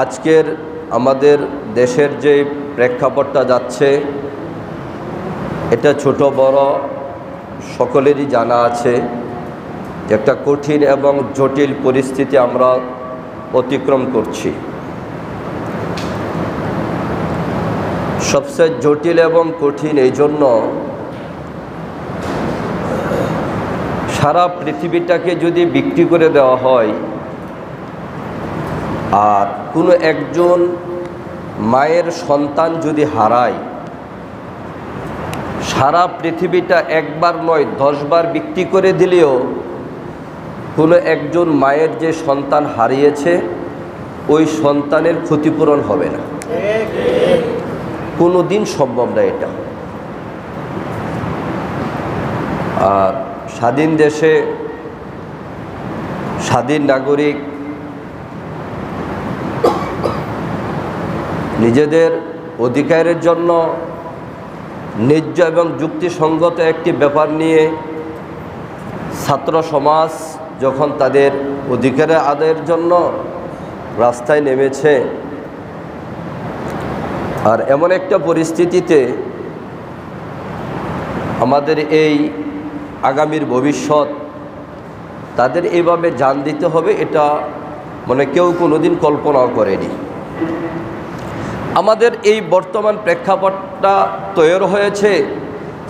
আজকের আমাদের দেশের যে প্রেক্ষাপটটা যাচ্ছে এটা ছোট বড় সকলেরই জানা আছে যে একটা কঠিন এবং জটিল পরিস্থিতি আমরা অতিক্রম করছি। সবচেয়ে জটিল এবং কঠিন এই জন্য সারা পৃথিবীটাকে যদি বিক্রি করে দেওয়া হয় আর কোনো একজন মায়ের সন্তান যদি হারায়, সারা পৃথিবীটা একবার নয় 10 বার বিক্রি করে দিলেও কোনো একজন মায়ের যে সন্তান হারিয়েছে ওই সন্তানের ক্ষতিপূরণ হবে না, কোনো দিন সম্ভব না এটা। আর স্বাধীন দেশে স্বাধীন নাগরিক নিজেদের অধিকারের জন্য ন্যায্য এবং যুক্তিসঙ্গত একটি ব্যাপার নিয়ে ছাত্র সমাজ যখন তাদের অধিকারের আদায়ের জন্য রাস্তায় নেমেছে, আর এমন একটা পরিস্থিতিতে আমাদের এই আগামীর ভবিষ্যৎ তাদের এইভাবে জান দিতে হবে, এটা মানে কেউ কোনোদিন কল্পনাও করেনি। আমাদের এই বর্তমান প্রেক্ষাপটটা তৈরি হয়েছে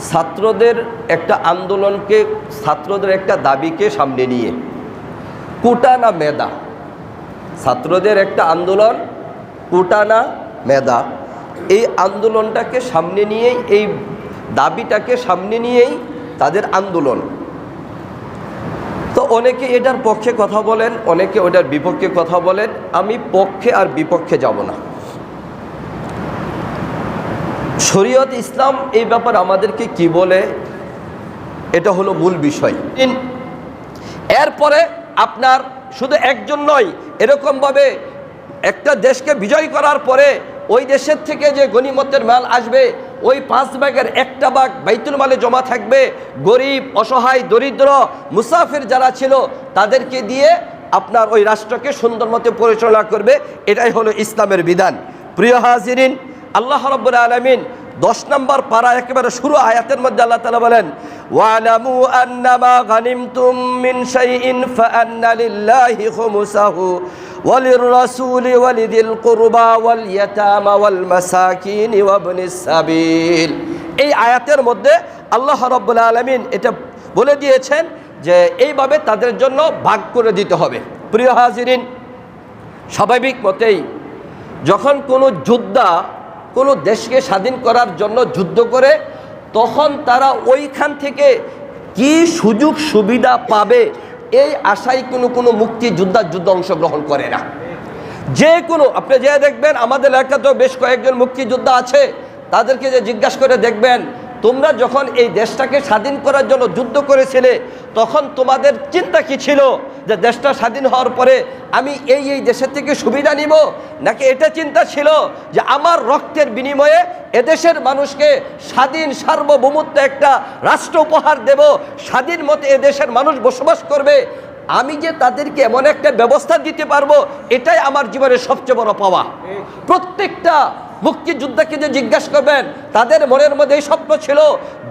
ছাত্রদের একটা আন্দোলনকে, ছাত্রদের একটা দাবিকে সামনে নিয়ে। কোটা না মেধা, ছাত্রদের একটা আন্দোলন, কোটা না মেধা, এই আন্দোলনটাকে সামনে নিয়েই, এই দাবিটাকে সামনে নিয়েই তাদের আন্দোলন। তো অনেকে এটার পক্ষে কথা বলেন, অনেকে ওটার বিপক্ষে কথা বলেন। আমি পক্ষে আর বিপক্ষে যাব না। শরীয়ত ইসলাম এই ব্যাপার আমাদেরকে কি বলে, এটা হলো মূল বিষয়। এরপরে আপনার শুধু একজন নয়, এরকমভাবে একটা দেশকে বিজয় করার পরে ওই দেশের থেকে যে গনিমতের মাল আসবে ওই 5 ভাগের 1 ভাগ বাইতুল মালে জমা থাকবে। গরিব, অসহায়, দরিদ্র, মুসাফির যারা ছিল তাদেরকে দিয়ে আপনার ওই রাষ্ট্রকে সুন্দর মতো পরিচালনা করবে। এটাই হলো ইসলামের বিধান। প্রিয় হাজিরিন, আল্লাহ রাব্বুল আলামিন 10 নম্বর পারা একেবারে শুরু আয়াতের মধ্যে আল্লাহ তাআলা বলেন, ওয়ালামু আন্নামা গানিমতুম মিন শাইইন ফাআন্না লিল্লাহি খুমুসাহু ওয়ালির রাসূলি ওয়ালিদিল কুরবা ওয়াল ইয়াতামা ওয়াল মাসাকিন ওয়াবনিস সাবিল। এই আয়াতের মধ্যে আল্লাহ রাব্বুল আলামিন এটা বলে দিয়েছেন যে এইভাবে তাদের জন্য ভাগ করে দিতে হবে। প্রিয় হাজিরিন, স্বাভাবিক মতেই যখন কোনো যোদ্ধা কোনো দেশকে স্বাধীন করার জন্য যুদ্ধ করে তখন তারা ওইখান থেকে কি সুযোগ সুবিধা পাবে এই আশায় কোনো মুক্তিযোদ্ধার যুদ্ধ অংশগ্রহণ করে না। যে কোনো, আপনি যে দেখবেন আমাদের এলাকাতেও বেশ কয়েকজন মুক্তিযোদ্ধা আছে, তাদেরকে যে জিজ্ঞাসা করে দেখবেন তোমরা যখন এই দেশটাকে স্বাধীন করার জন্য যুদ্ধ করেছিলে তখন তোমাদের চিন্তা কি ছিল যে দেশটা স্বাধীন হওয়ার পরে আমি এই দেশের থেকে সুবিধা নিব, নাকি এটা চিন্তা ছিল যে আমার রক্তের বিনিময়ে এদেশের মানুষকে স্বাধীন সার্বভৌমত্ব একটা রাষ্ট্র উপহার দেব, স্বাধীন মতে এদেশের মানুষ বসবাস করবে, আমি যে তাদেরকে এমন একটা ব্যবস্থা দিতে পারবো, এটাই আমার জীবনের সবচেয়ে বড় পাওয়া। প্রত্যেকটা মুক্তিযোদ্ধাকে যে জিজ্ঞাসা করবেন তাদের মনের মধ্যে এই স্বপ্ন ছিল।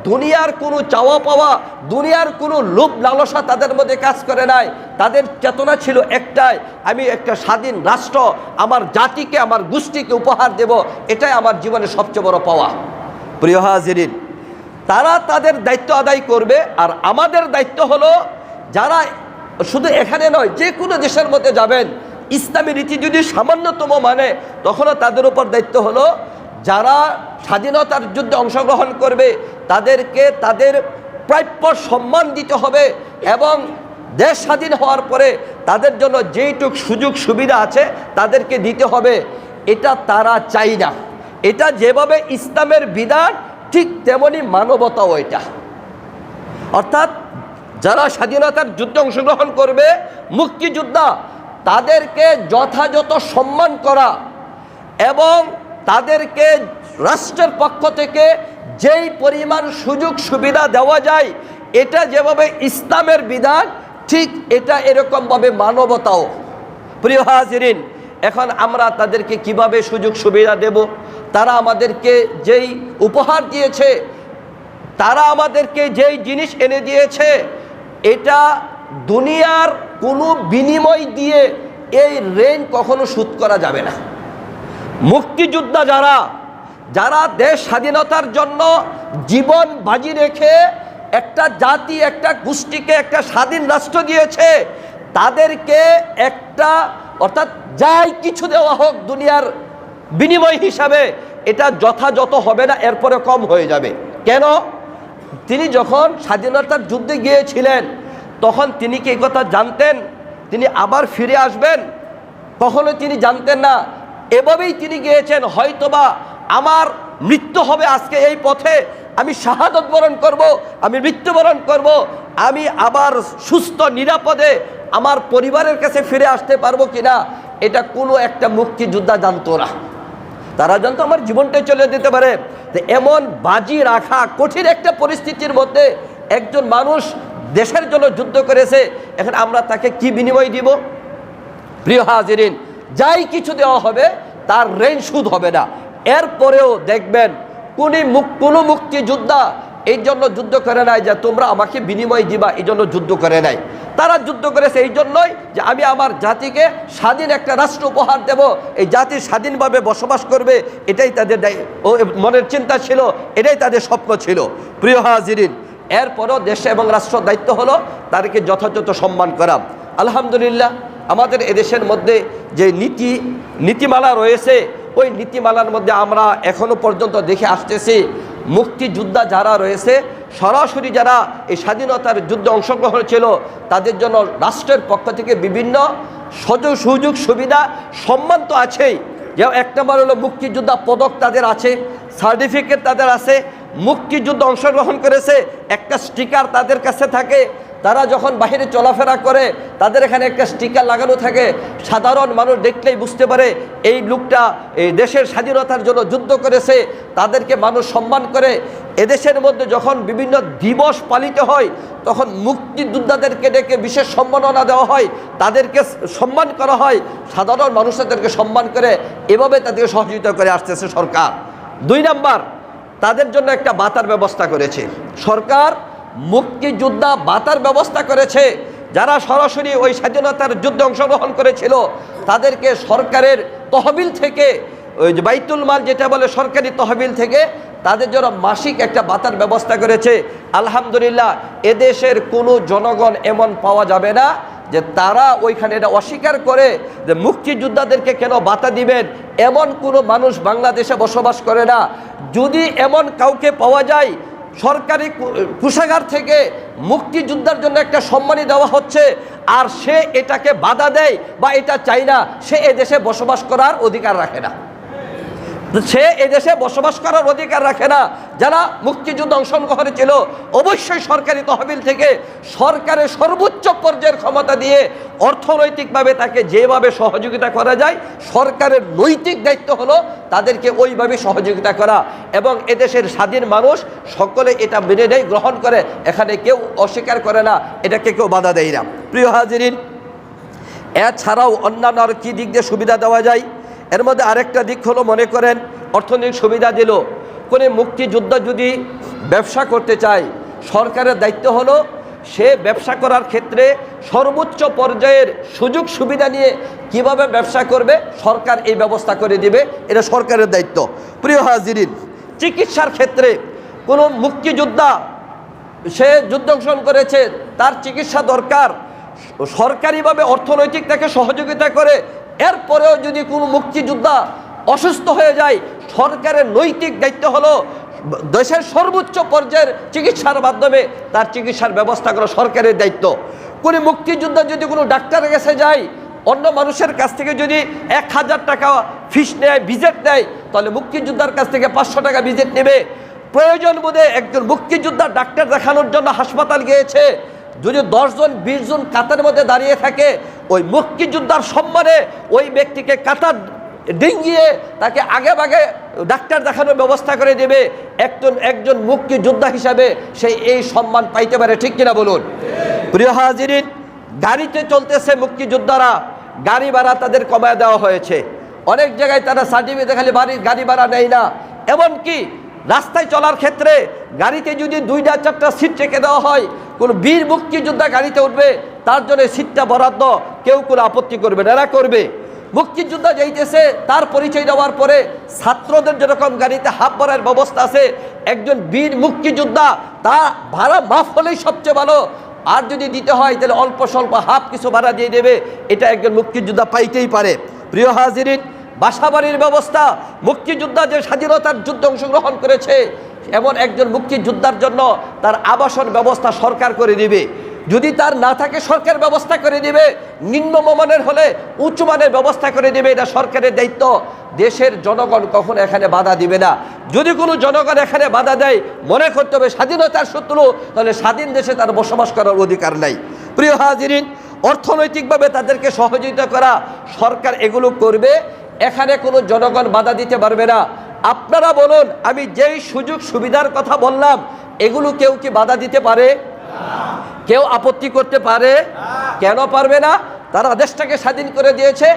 দুনিয়ার কোনো চাওয়া পাওয়া, দুনিয়ার কোনো লোভ লালসা তাদের মধ্যে কাজ করে নাই। তাদের চেতনা ছিল একটাই, আমি একটা স্বাধীন রাষ্ট্র আমার জাতিকে, আমার গোষ্ঠীকে উপহার দেব, এটাই আমার জীবনের সবচেয়ে বড় পাওয়া। প্রিয় হাজিরিন, তারা তাদের দায়িত্ব আদায় করবে, আর আমাদের দায়িত্ব হলো যারা শুধু এখানে নয় যে কোনো দেশের মধ্যে যাবেন, ইসলামী রীতি যদি সামান্যতম মানে তখনও তাদের উপর দায়িত্ব হলো যারা স্বাধীনতার যুদ্ধে অংশগ্রহণ করবে তাদেরকে তাদের প্রাপ্য সম্মান দিতে হবে, এবং দেশ স্বাধীন হওয়ার পরে তাদের জন্য যেইটুক সুযোগ সুবিধা আছে তাদেরকে দিতে হবে। এটা তারা চাই না। এটা যেভাবে ইসলামের বিধান ঠিক তেমনি মানবতাও এটা। অর্থাৎ যারা স্বাধীনতার যুদ্ধে অংশগ্রহণ করবে মুক্তিযোদ্ধা, তাদেরকে যথাযথ সম্মান করা এবং তাদেরকে রাষ্ট্রের পক্ষ থেকে যেই পরিমাণ সুযোগ সুবিধা দেওয়া যায়, এটা যেভাবে ইসলামের বিধান ঠিক এটা এরকমভাবে মানবতাও। প্রিয় হাজিরিন, এখন আমরা তাদেরকে কিভাবে সুযোগ সুবিধা দেব? তারা আমাদেরকে যেই উপহার দিয়েছে, তারা আমাদেরকে যেই জিনিস এনে দিয়েছে, এটা দুনিয়ার কোনো বিনিময় দিয়ে এই ঋণ কখনো শোধ করা যাবে না। মুক্তিযোদ্ধা যারা যারা দেশ স্বাধীনতার জন্য জীবন বাজি রেখে একটা জাতি, একটা গোষ্ঠীকে একটা স্বাধীন রাষ্ট্র দিয়েছে, তাদেরকে একটা অর্থাৎ যাই কিছু দেওয়া হোক দুনিয়ার বিনিময় হিসাবে, এটা যথাযথ হবে না, এরপরে কম হয়ে যাবে। কেন? তিনি যখন স্বাধীনতার যুদ্ধে গিয়েছিলেন তখন তিনি কি এই কথা জানতেন তিনি আবার ফিরে আসবেন? কখনো তিনি জানতেন না। এভাবেই তিনি গিয়েছেন, হয়তোবা আমার মৃত্যু হবে আজকে এই পথে, আমি শাহাদত বরণ করব, আমি মৃত্যুবরণ করব, আমি আবার সুস্থ নিরাপদে আমার পরিবারের কাছে ফিরে আসতে পারবো কিনা, এটা কোনো একটা মুক্তিযোদ্ধা জানতো না। তারা জানতো আমার জীবনটাই চলে যেতে পারে। তো এমন বাজি রাখা কঠিন একটা পরিস্থিতির মধ্যে একজন মানুষ দেশের জন্য যুদ্ধ করেছে, এখন আমরা তাকে কি বিনিময় দিব? প্রিয় হাজিরিন, যাই কিছু দেওয়া হবে তার ঋণ শোধ হবে না। এরপরেও দেখবেন কোনো মুক্তিযোদ্ধা এই জন্য যুদ্ধ করে নাই যে তোমরা আমাকে বিনিময় দিবা, এই জন্য যুদ্ধ করে নাই। তারা যুদ্ধ করেছে এই জন্যই যে আমি আমার জাতিকে স্বাধীন একটা রাষ্ট্র উপহার দেব, এই জাতি স্বাধীনভাবে বসবাস করবে, এটাই তাদের মনের চিন্তা ছিল, এটাই তাদের স্বপ্ন ছিল। প্রিয় হাজিরিন, এরপরও দেশে এবং রাষ্ট্র দায়িত্ব হলো তাদেরকে যথাযথ সম্মান করা। আলহামদুলিল্লাহ, আমাদের এদেশের মধ্যে যে নীতিমালা রয়েছে, ওই নীতিমালার মধ্যে আমরা এখনো পর্যন্ত দেখে আসতেছি মুক্তিযোদ্ধা যারা রয়েছে, সরাসরি যারা এই স্বাধীনতার যুদ্ধে অংশগ্রহণ ছিল, তাদের জন্য রাষ্ট্রের পক্ষ থেকে বিভিন্ন সুযোগ সুবিধা সম্মান তো আছেই। যেমন এক নম্বর হলো মুক্তিযোদ্ধা পদক তাদের আছে, সার্টিফিকেট তাদের আছে, মুক্তিযুদ্ধ অংশগ্রহণ করেছে একটা স্টিকার তাদের কাছে থাকে। তারা যখন বাইরে চলাফেরা করে তাদের এখানে একটা স্টিকার লাগানো থাকে, সাধারণ মানুষ দেখলেই বুঝতে পারে এই লোকটা এই দেশের স্বাধীনতার জন্য যুদ্ধ করেছে, তাদেরকে মানুষ সম্মান করে। এদেশের মধ্যে যখন বিভিন্ন দিবস পালিত হয় তখন মুক্তিযোদ্ধাদেরকে ডেকে বিশেষ সম্মাননা দেওয়া হয়, তাদেরকে সম্মান করা হয়, সাধারণ মানুষ তাদেরকে সম্মান করে। এভাবে তাদেরকে সহযোগিতা করে আসতেছে সরকার। 2 নাম্বার, তাদের জন্য একটা ভাতার ব্যবস্থা করেছে সরকার। মুক্তিযোদ্ধা ভাতার ব্যবস্থা করেছে, যারা সরাসরি ওই স্বাধীনতার যুদ্ধে অংশগ্রহণ করেছিল তাদেরকে সরকারের তহবিল থেকে, ওই যে বাইতুল মাল যেটা বলে সরকারি তহবিল থেকে, তাদের জন্য মাসিক একটা ভাতার ব্যবস্থা করেছে। আলহামদুলিল্লাহ, এদেশের কোনো জনগণ এমন পাওয়া যাবে না যে তারা ওইখানে এটা অস্বীকার করে যে মুক্তিযোদ্ধাদেরকে কেন ভাতা দিবেন, এমন কোনো মানুষ বাংলাদেশে বসবাস করে না। যদি এমন কাউকে পাওয়া যায় সরকারি কোষাগার থেকে মুক্তিযোদ্ধার জন্য একটা সম্মানী দেওয়া হচ্ছে, আর সে এটাকে বাধা দেয় বা এটা চায় না, সে এদেশে বসবাস করার অধিকার রাখে না। সে এদেশে বসবাস করার অধিকার রাখে না। যারা মুক্তিযুদ্ধ অংশগ্রহণ ছিল অবশ্যই সরকারি তহবিল থেকে সরকারের সর্বোচ্চ পর্যায়ের ক্ষমতা দিয়ে অর্থনৈতিকভাবে তাকে যেভাবে সহযোগিতা করা যায়, সরকারের নৈতিক দায়িত্ব হলো তাদেরকে ওইভাবে সহযোগিতা করা। এবং এদেশের স্বাধীন মানুষ সকলে এটা মেনে নেয়, গ্রহণ করে, এখানে কেউ অস্বীকার করে না, এটাকে কেউ বাধা দেয় না। প্রিয় হাজিরিন, এছাড়াও অন্যান্য আর কী দিক দিয়ে সুবিধা দেওয়া যায়? এর মধ্যে আরেকটা দিক হলো, মনে করেন অর্থনৈতিক সুবিধা দিল, কোনো মুক্তিযোদ্ধা যদি ব্যবসা করতে চায়, সরকারের দায়িত্ব হলো সে ব্যবসা করার ক্ষেত্রে সর্বোচ্চ পর্যায়ের সুযোগ সুবিধা নিয়ে কিভাবে ব্যবসা করবে, সরকার এই ব্যবস্থা করে দিবে, এটা সরকারের দায়িত্ব। প্রিয় হাজিরিন, চিকিৎসার ক্ষেত্রে কোনো মুক্তিযোদ্ধা সে যুদ্ধ অংশগ্রহণ করেছে, তার চিকিৎসা দরকার, সরকারিভাবে অর্থনৈতিক তাকে সহযোগিতা করে। এরপরেও যদি কোনো মুক্তিযোদ্ধা অসুস্থ হয়ে যায়, সরকারের নৈতিক দায়িত্ব হলো দেশের সর্বোচ্চ পর্যায়ের চিকিৎসার মাধ্যমে তার চিকিৎসার ব্যবস্থা করা সরকারের দায়িত্ব। কোনো মুক্তিযোদ্ধা যদি কোনো ডাক্তারের কাছে যায়, অন্য মানুষের কাছ থেকে যদি 1000 টাকা ফিস নেয়, ভিজিট নেয়, তাহলে মুক্তিযোদ্ধার কাছ থেকে 500 টাকা ভিজিট নেবে। প্রয়োজন বোধে একজন মুক্তিযোদ্ধা ডাক্তার দেখানোর জন্য হাসপাতাল গিয়েছে, যদি 10 জন 20 জন কাতারের মধ্যে দাঁড়িয়ে থাকে, ওই মুক্তিযোদ্ধার সম্মানে ওই ব্যক্তিকে কাতার ডিঙ্গিয়ে তাকে আগে ভাগে ডাক্তার দেখানোর ব্যবস্থা করে দেবে। একজন মুক্তিযোদ্ধা হিসাবে সে এই সম্মান পাইতে পারে, ঠিক কিনা বলুন? প্রিয় হাজিরিন, গাড়িতে চলতেছে মুক্তিযোদ্ধারা, গাড়ি ভাড়া তাদের কমায় দেওয়া হয়েছে। অনেক জায়গায় তারা সার্টিফিকেট খালি গাড়ি ভাড়া নেয় না, এমনকি রাস্তায় চলার ক্ষেত্রে গাড়িতে যদি 2-4টা সিট রেখে দেওয়া হয়, কোনো বীর মুক্তিযোদ্ধা গাড়িতে উঠবে, তার জন্য সিটটা বরাদ্দ, কেউ কোনো আপত্তি করবে না, এরা করবে। মুক্তিযোদ্ধা যাইতেছে, তার পরিচয় দেওয়ার পরে ছাত্রদের যেরকম গাড়িতে হাফ ভাড়ার ব্যবস্থা আছে, একজন বীর মুক্তিযোদ্ধা তা ভাড়া মাফ হলেই সবচেয়ে ভালো। আর যদি দিতে হয় তাহলে অল্প স্বল্প হাফ কিছু ভাড়া দিয়ে দেবে, এটা একজন মুক্তিযোদ্ধা পাইতেই পারে। প্রিয় হাজিরিন, বাসাবাড়ির ব্যবস্থা, মুক্তিযোদ্ধা যে স্বাধীনতার যুদ্ধে অংশগ্রহণ করেছে এমন একজন মুক্তিযোদ্ধার জন্য তার আবাসন ব্যবস্থা সরকার করে দিবে। যদি তার না থাকে সরকার ব্যবস্থা করে দিবে, নিম্নমানের হলে উঁচু মানের ব্যবস্থা করে দিবে, এটা সরকারের দায়িত্ব। দেশের জনগণ কখনো এখানে বাধা দিবে না। যদি কোনো জনগণ এখানে বাধা দেয়, মনে করতে হবে স্বাধীনতার শত্রু, তাহলে স্বাধীন দেশে তার বসবাস করার অধিকার নাই। প্রিয় হাজিরিন, অর্থনৈতিকভাবে তাদেরকে সহযোগিতা করা, সরকার এগুলো করবে, এখানে কোনো জনগণ বাধা দিতে পারবে না। আপনারা বলুন, আমি যেই সুযোগ সুবিধার কথা বললাম, এগুলো কেউ কি বাধা দিতে পারে? কেউ আপত্তি করতে পারে? কেন পারবে না? তারা দেশটাকে স্বাধীন করে দিয়েছে।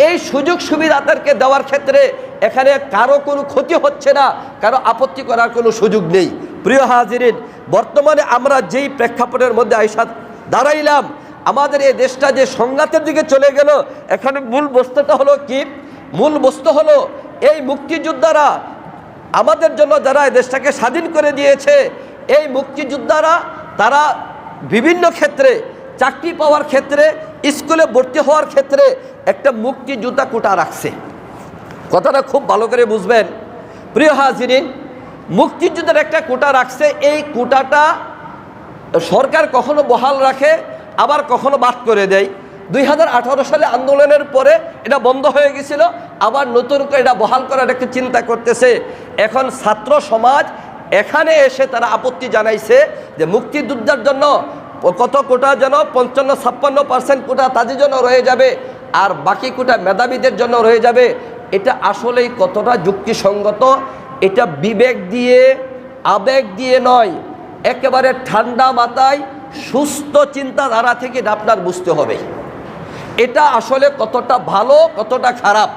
এই সুযোগ সুবিধা তাদেরকে দেওয়ার ক্ষেত্রে এখানে কারো কোনো ক্ষতি হচ্ছে না, কারো আপত্তি করার কোনো সুযোগ নেই। প্রিয় হাজিরিন, বর্তমানে আমরা যেই প্রেক্ষাপটের মধ্যে আইসা দাঁড়াইলাম, আমাদের এই দেশটা যে সংঘাতের দিকে চলে গেল, এখানে মূল বস্তুটা হলো কি? মূল বস্তু হলো এই মুক্তিযোদ্ধারা আমাদের জন্য যারা এই দেশটাকে স্বাধীন করে দিয়েছে, এই মুক্তিযোদ্ধারা তারা বিভিন্ন ক্ষেত্রে, চাকরি পাওয়ার ক্ষেত্রে, স্কুলে ভর্তি হওয়ার ক্ষেত্রে একটা মুক্তিযোদ্ধা কোটা রাখছে। কথাটা খুব ভালো করে বুঝবেন। প্রিয় হাজিরিন, মুক্তিযোদ্ধার একটা কোটা রাখছে। এই কোটাটা সরকার কখনো বহাল রাখে, আবার কখনো বাদ করে দেয়। 2018 সালে আন্দোলনের পরে এটা বন্ধ হয়ে গেছিল, আবার নতুন করে এটা বহাল করার একটা চিন্তা করতেছে। এখন ছাত্র সমাজ এখানে এসে তারা আপত্তি জানাইছে যে মুক্তিযোদ্ধার জন্য কত কোটা যেন 55-56% কোটা তাদের জন্য রয়ে যাবে, আর বাকি কোটা মেধাবীদের জন্য রয়ে যাবে। এটা আসলেই কতটা যুক্তিসঙ্গত? এটা বিবেক দিয়ে, আবেগ দিয়ে নয়, একেবারে ঠান্ডা মাথায় সুস্থ চিন্তাধারা থেকে আপনার বুঝতে হবে এটা আসলে কতটা ভালো, কতটা খারাপ।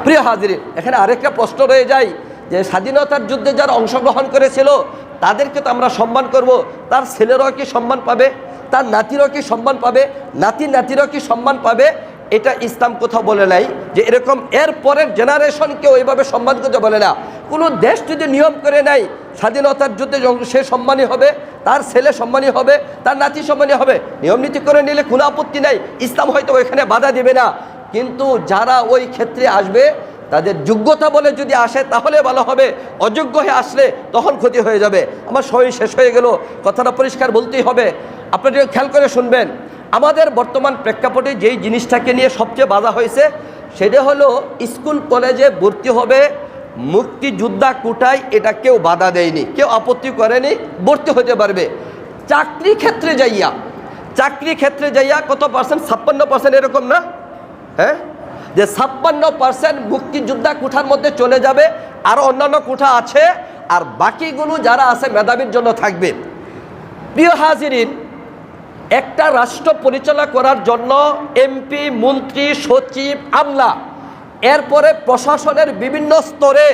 প্রিয় হাজিরিন, এখানে আরেকটা প্রশ্ন রয়ে যায় যে স্বাধীনতার যুদ্ধে যারা অংশগ্রহণ করেছিল তাদেরকে তো আমরা সম্মান করব, তার ছেলেরাও কি সম্মান পাবে? তার নাতিরাও কি সম্মান পাবে? নাতিরাও কি সম্মান পাবে? এটা ইসলাম কোথাও বলে নাই যে এরকম এর পরের জেনারেশনকেও এইভাবে সম্মান করতে বলে না। কোনো দেশ যদি নিয়ম করে নেয় স্বাধীনতার যুদ্ধে সে সম্মানী হবে, তার ছেলে সম্মানী হবে, তার নাতি সম্মানী হবে, নিয়ম নীতি করে নিলে কোনো আপত্তি নাই, ইসলাম হয়তো ওইখানে বাধা দেবে না। কিন্তু যারা ওই ক্ষেত্রে আসবে তাদের যোগ্যতা বলে যদি আসে তাহলে ভালো হবে, অযোগ্য হয়ে আসলে তখন ক্ষতি হয়ে যাবে। আমার সময় শেষ হয়ে গেল, কথাটা পরিষ্কার বলতেই হবে। আপনারা খেয়াল করে শুনবেন, আমাদের বর্তমান প্রেক্ষাপটে যেই জিনিসটাকে নিয়ে সবচেয়ে বাধা হয়েছে সেটা হলো স্কুল কলেজে ভর্তি হবে মুক্তিযোদ্ধা কোটায়, এটা কেউ বাধা দেয়নি, কেউ আপত্তি করেনি, ভর্তি হতে পারবে। চাকরি ক্ষেত্রে যাইয়া কত পার্সেন্ট? 56% এরকম না? হ্যাঁ, যে 56% মুক্তিযোদ্ধা কোঠার মধ্যে চলে যাবে, আর অন্যান্য কোঠা আছে, আর বাকিগুলো যারা আছে মেধাবীর জন্য থাকবে। প্রিয় হাজিরিন, একটা রাষ্ট্র পরিচালনা করার জন্য এমপি, মন্ত্রী, সচিব, আমলা, এরপরে প্রশাসনের বিভিন্ন স্তরে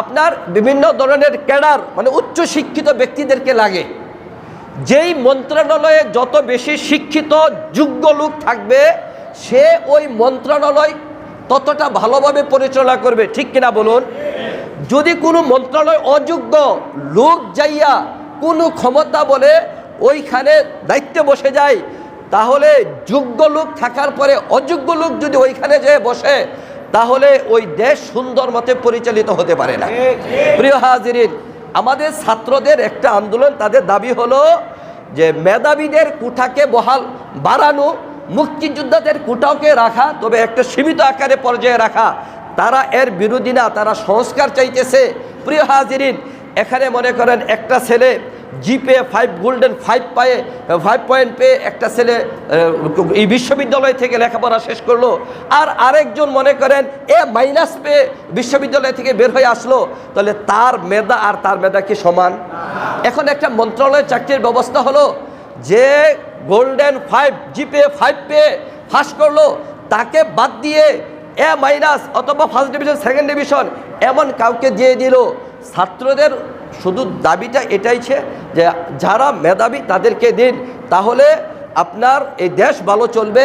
আপনার বিভিন্ন ধরনের ক্যাডার মানে উচ্চ শিক্ষিত ব্যক্তিদেরকে লাগে। যেই মন্ত্রণালয়ে যত বেশি শিক্ষিত যোগ্য লোক থাকবে সে ওই মন্ত্রণালয় ততটা ভালোভাবে পরিচালনা করবে, ঠিক কিনা বলুন? যদি কোনো মন্ত্রণালয় অযোগ্য লোক যাইয়া কোনো ক্ষমতা বলে ওইখানে দায়িত্বে বসে যায়, তাহলে যোগ্য লোক থাকার পরে অযোগ্য লোক যদি ওইখানে যেয়ে বসে তাহলে ওই দেশ সুন্দর মতে পরিচালিত হতে পারে না। প্রিয় হাজিরিন, আমাদের ছাত্রদের একটা আন্দোলন, তাদের দাবি হলো যে মেধাবীদের কোটাকে বাড়ানো, মুক্তিযোদ্ধাদের কোটাকে রাখা, তবে একটা সীমিত আকারে পর্যায়ে রাখা। তারা এর বিরোধী না, তারা সংস্কার চাইতেছে। প্রিয় হাজিরিন, এখানে মনে করেন একটা ছেলে জিপে 5 গোল্ডেন 5 পয়েন্ট পেয়ে একটা ছেলে এই বিশ্ববিদ্যালয় থেকে লেখাপড়া শেষ করলো, আর আরেকজন মনে করেন মাইনাস পেয়ে বিশ্ববিদ্যালয় থেকে বের হয়ে আসলো, তাহলে তার মেধা আর তার মেধা কি সমান? এখন একটা মন্ত্রণালয়ের চাকরির ব্যবস্থা হলো যে গোল্ডেন 5 জিপে 5 পেয়ে পাস করলো তাকে বাদ দিয়ে A- অথবা ফার্স্ট ডিভিশন সেকেন্ড ডিভিশন এমন কাউকে দিয়ে দিল। ছাত্রদের শুধু দাবিটা এটাই যে যারা মেধাবী তাদেরকে দিন, তাহলে আপনার এই দেশ ভালো চলবে।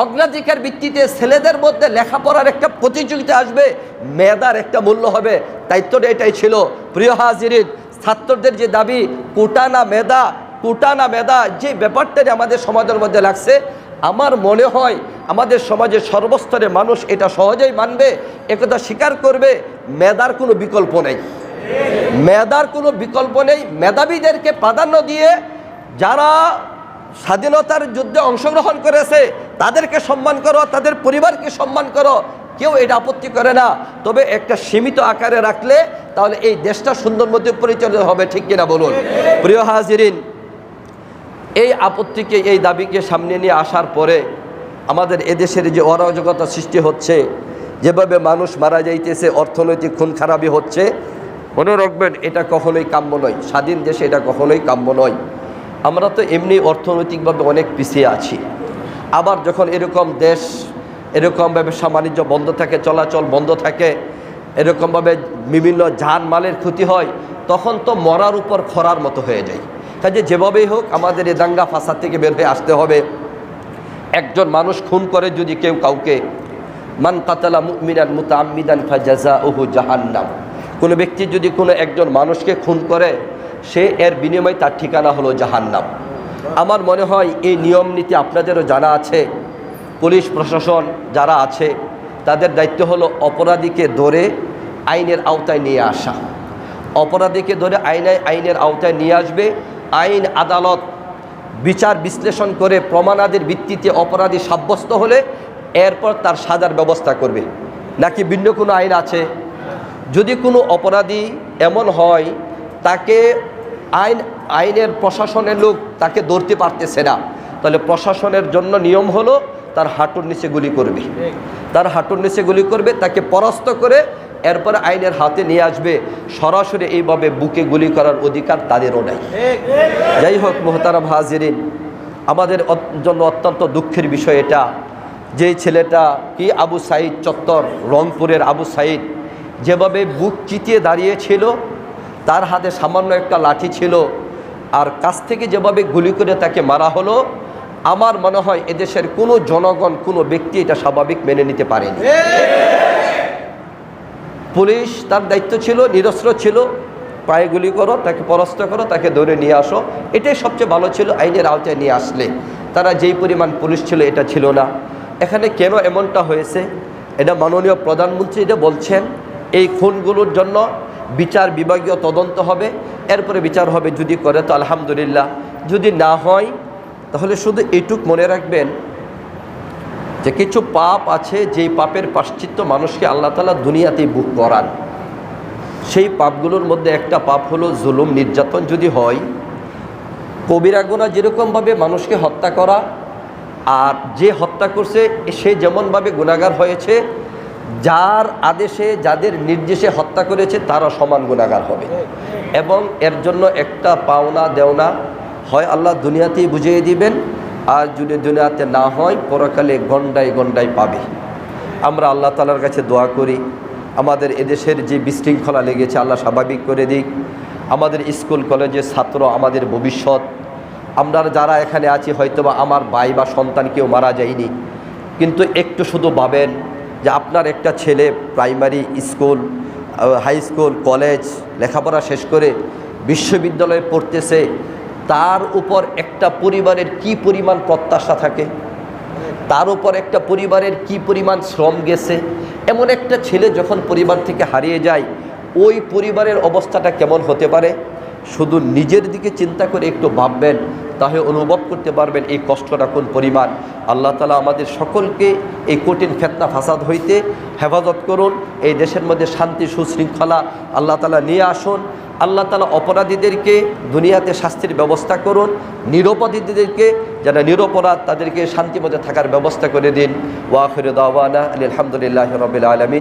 অগ্রাধিকার ভিত্তিতে ছেলেদের মধ্যে লেখাপড়ার একটা প্রতিযোগিতা আসবে, মেধার একটা মূল্য হবে। দায়িত্বটা এটাই ছিল। প্রিয় হাজিরিন, ছাত্রদের যে দাবি কোটা না মেধা, যে ব্যাপারটাই আমাদের সমাজের মধ্যে লাগছে, আমার মনে হয় আমাদের সমাজের সর্বস্তরে মানুষ এটা সহজেই মানবে, একথা স্বীকার করবে। মেধার কোনো বিকল্প নেই, মেধাবীদেরকে প্রাধান্য দিয়ে যারা স্বাধীনতার যুদ্ধে অংশগ্রহণ করেছে তাদেরকে সম্মান করো, তাদের পরিবারকে সম্মান করো, কেউ এটা আপত্তি করে না। তবে একটা সীমিত আকারে রাখলে তাহলে এই দেশটা সুন্দর মধ্যে পরিচালিত হবে, ঠিক কিনা বলুন? প্রিয় হাজিরিন, এই আপত্তিকে, এই দাবিকে সামনে নিয়ে আসার পরে আমাদের এদেশের যে অরাজকতা সৃষ্টি হচ্ছে, যেভাবে মানুষ মারা যাইতেছে, অর্থনৈতিক খুন খারাপি হচ্ছে, মনে রাখবেন এটা কখনোই কাম্য নয়। স্বাধীন দেশে এটা কখনোই কাম্য নয়। আমরা তো এমনি অর্থনৈতিকভাবে অনেক পিছিয়ে আছি, আবার যখন এরকম দেশ এরকম ব্যবসা বাণিজ্য বন্ধ থাকে, চলাচল বন্ধ থাকে, এরকমভাবে বিভিন্ন জানমালের ক্ষতি হয়, তখন তো মরার উপর খরার মতো হয়ে যায়। কাজে যেভাবেই হোক আমাদের এই দাঙ্গা ফাসাদ থেকে বের হয়ে আসতে হবে। একজন মানুষ খুন করে যদি কেউ কাউকে, মান কাতালা মুমিনান মুতাআম্মিদান ফাজাযাউহু জাহান্নাম, কোনো ব্যক্তি যদি কোনো একজন মানুষকে খুন করে, সে এর বিনিময়ে তার ঠিকানা হলো জাহান্নাম। আমার মনে হয় এই নিয়ম নীতি আপনাদেরও জানা আছে। পুলিশ প্রশাসন যারা আছে তাদের দায়িত্ব হলো অপরাধীকে ধরে আইনের আওতায় নিয়ে আসা। অপরাধীকে ধরে আইনের আওতায় নিয়ে আসবে। আইন আদালত বিচার বিশ্লেষণ করে প্রমাণাদির ভিত্তিতে অপরাধী সাব্যস্ত হলে এরপর তার সাজার ব্যবস্থা করবে। নাকি ভিন্ন কোনো আইন আছে? যদি কোনো অপরাধী এমন হয় তাকে আইনের প্রশাসনের লোক তাকে ধরতে পারতেছে না, তাহলে প্রশাসনের জন্য নিয়ম হলো তার হাঁটুর নিচে গুলি করবে, তাকে পরাস্ত করে এরপর আইনের হাতে নিয়ে আসবে। সরাসরি এইভাবে বুকে গুলি করার অধিকার তাদেরও নাই। যাই হোক মোহতারাম হাজিরিন, আমাদের জন্য অত্যন্ত দুঃখের বিষয় এটা, যেই ছেলেটা কি আবু সাইদ চত্বর, রংপুরের আবু সাইদ, যেভাবে বুক চিতিয়ে দাঁড়িয়েছিল, তার হাতে সামান্য একটা লাঠি ছিল, আর কাছ থেকে যেভাবে গুলি করে তাকে মারা হলো, আমার মনে হয় এদেশের কোনো জনগণ, কোনো ব্যক্তি এটা স্বাভাবিক মেনে নিতে পারেনি। পুলিশ তার দায়িত্ব ছিল, নিরস্ত্র ছিল, পায়ে গুলি করো, তাকে পরাস্ত করো, তাকে ধরে নিয়ে আসো, এটাই সবচেয়ে ভালো ছিল। আইনের আওতায় নিয়ে আসলে তারা যেই পরিমাণ পুলিশ ছিল এটা ছিল না। এখানে কেন এমনটা হয়েছে এটা মাননীয় প্রধানমন্ত্রী এটা বলছেন, এই খুনগুলোর জন্য বিচার বিভাগীয় তদন্ত হবে, এরপরে বিচার হবে। যদি করে তো আলহামদুলিল্লাহ, যদি না হয় তাহলে শুধু এইটুক মনে রাখবেন যে কিছু পাপ আছে, যেই পাপের প্রায়শ্চিত্ত মানুষকে আল্লাহ তাআলা দুনিয়াতেই বুক করান। সেই পাপগুলোর মধ্যে একটা পাপ হলো জুলুম, নির্যাতন যদি হয়। কবিরা গুনাহ যেরকমভাবে মানুষকে হত্যা করা, আর যে হত্যা করছে সে যেমনভাবে গুনাহগার হয়েছে, যার আদেশে যাদের নির্দেশে হত্যা করেছে তারা সমান গুনাহগার হবে। এবং এর জন্য একটা পাওনা দেওনা হয় আল্লাহ দুনিয়াতেই বুঝিয়ে দিবেন, আর যদি দুনিয়াতে না হয় পরকালে গন্ডায় গন্ডায় পাবে। আমরা আল্লাহ তাআলার কাছে দোয়া করি আমাদের এদেশের যে বিশৃঙ্খলা লেগেছে আল্লাহ স্বাভাবিক করে দিক। আমাদের স্কুল কলেজের ছাত্র আমাদের ভবিষ্যৎ। আমরা যারা এখানে আছি হয়তোবা আমার ভাই বা সন্তান কেউ মারা যায়নি, কিন্তু একটু শুধু ভাবেন যে আপনার একটা ছেলে primary school, high school, college লেখাপড়া শেষ করে বিশ্ববিদ্যালয়ে পড়তেছে, তার উপর একটা পরিবারের কি পরিমাণ প্রত্যাশা থাকে, তার উপর একটা পরিবারের কি পরিমাণ শ্রম গেছে। এমন একটা ছেলে যখন পরিবার থেকে হারিয়ে যায়, ওই পরিবারের অবস্থাটা কেমন হতে পারে? শুধু নিজের দিকে চিন্তা করে একটু ভাববেন, তাহলে অনুভব করতে পারবেন এই কষ্টটা কোন পরিমাণ। আল্লাহ তাআলা আমাদের সকলকে এই কঠিন ফিতনা ফাসাদ হইতে হেফাজত করুন। এই দেশের মধ্যে শান্তি সুশৃঙ্খলা আল্লাহ তাআলা নিয়ে আসুন। আল্লাহ তাআলা অপরাধীদেরকে দুনিয়াতে শাস্তির ব্যবস্থা করুন, নিরপরাধীদেরকে যারা নিরপরাধ তাদেরকে শান্তিমতে থাকার ব্যবস্থা করে দিন। ওয়া আখিরু দাওয়ানা আলহামদুলিল্লাহি রাব্বিল আলামিন।